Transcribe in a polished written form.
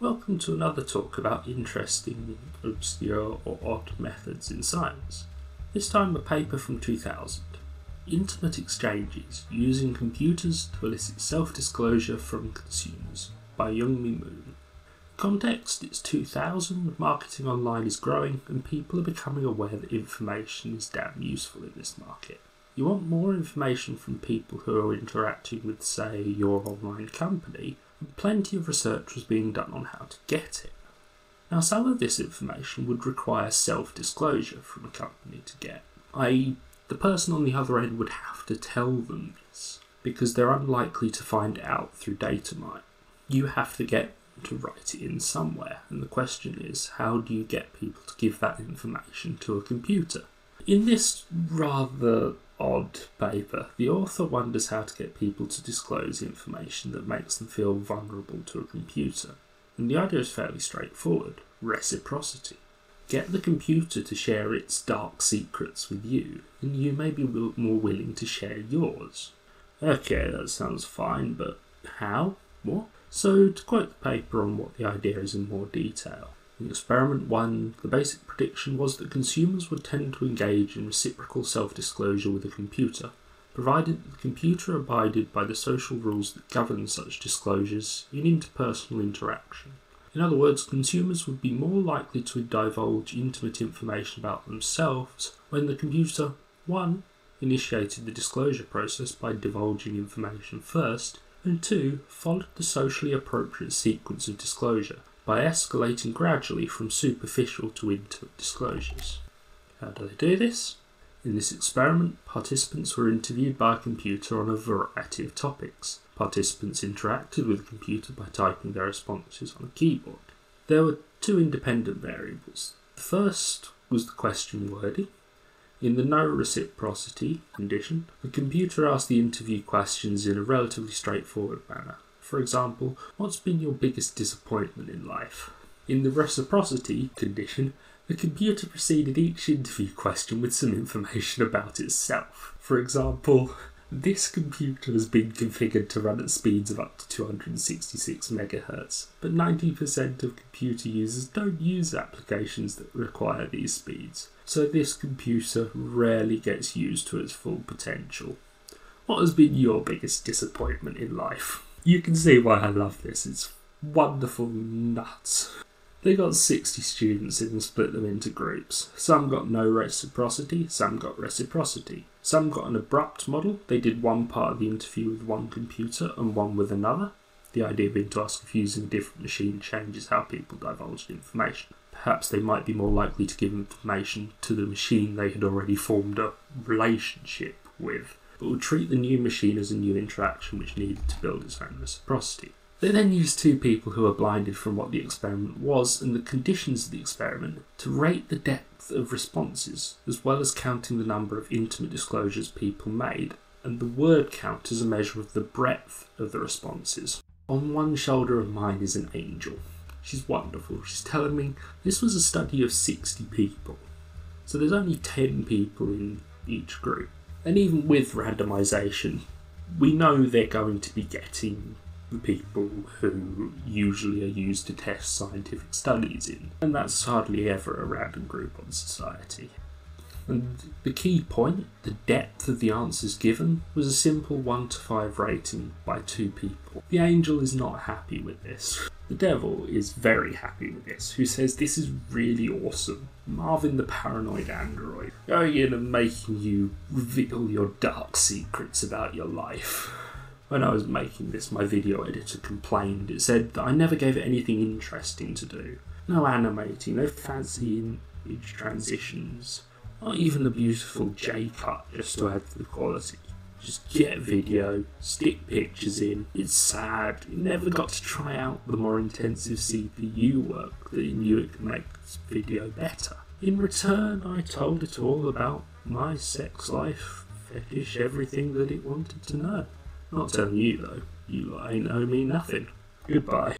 Welcome to another talk about interesting, obscure or odd methods in science. This time a paper from 2000. Intimate exchanges using computers to elicit self-disclosure from consumers by Youngme. Context, it's 2000, marketing online is growing and people are becoming aware that information is damn useful in this market. You want more information from people who are interacting with, say, your online company, and plenty of research was being done on how to get it. Now, some of this information would require self-disclosure from a company to get, i.e., the person on the other end would have to tell them this, because they're unlikely to find out through data mine. You have to get them to write it in somewhere, and the question is, how do you get people to give that information to a computer? In this rather odd paper, the author wonders how to get people to disclose information that makes them feel vulnerable to a computer. And the idea is fairly straightforward: reciprocity. Get the computer to share its dark secrets with you, and you may be more willing to share yours. Okay, that sounds fine, but how? What? So, to quote the paper on what the idea is in more detail, in Experiment 1, the basic prediction was that consumers would tend to engage in reciprocal self-disclosure with a computer, provided that the computer abided by the social rules that govern such disclosures in interpersonal interaction. In other words, consumers would be more likely to divulge intimate information about themselves when the computer 1. Initiated the disclosure process by divulging information first, and 2. Followed the socially appropriate sequence of disclosure by escalating gradually from superficial to intimate disclosures. How do they do this? In this experiment, participants were interviewed by a computer on a variety of topics. Participants interacted with the computer by typing their responses on a keyboard. There were two independent variables. The first was the question wording. In the no reciprocity condition, the computer asked the interview questions in a relatively straightforward manner. For example, what's been your biggest disappointment in life? In the reciprocity condition, the computer preceded each interview question with some information about itself. For example, this computer has been configured to run at speeds of up to 266 MHz, but 90% of computer users don't use applications that require these speeds, so this computer rarely gets used to its full potential. What has been your biggest disappointment in life? You can see why I love this, it's wonderful nuts. They got 60 students in and split them into groups. Some got no reciprocity, some got reciprocity. Some got an abrupt model. They did one part of the interview with one computer and one with another. The idea being to ask if using a different machine changes how people divulge information. Perhaps they might be more likely to give information to the machine they had already formed a relationship with, but would treat the new machine as a new interaction which needed to build its own reciprocity. They then used two people who were blinded from what the experiment was and the conditions of the experiment to rate the depth of responses, as well as counting the number of intimate disclosures people made, and the word count as a measure of the breadth of the responses. On one shoulder of mine is an angel. She's wonderful. She's telling me this was a study of 60 people, so there's only 10 people in each group. And even with randomisation, we know they're going to be getting the people who usually are used to test scientific studies in, and that's hardly ever a random group on society. And the key point, the depth of the answers given, was a simple 1 to 5 rating by 2 people. The angel is not happy with this. The devil is very happy with this, who says this is really awesome. Marvin the paranoid android, going in and making you reveal your dark secrets about your life. When I was making this, my video editor complained. It said that I never gave it anything interesting to do. No animating, no fancy image transitions, not even a beautiful J-cut just to add to the quality. Just get video, stick pictures in. It's sad. You never got to try out the more intensive CPU work that you knew it could make this video better. In return, I told it all about my sex life, fetish, everything that it wanted to know. Not telling you though, you ain't owe me nothing. Goodbye.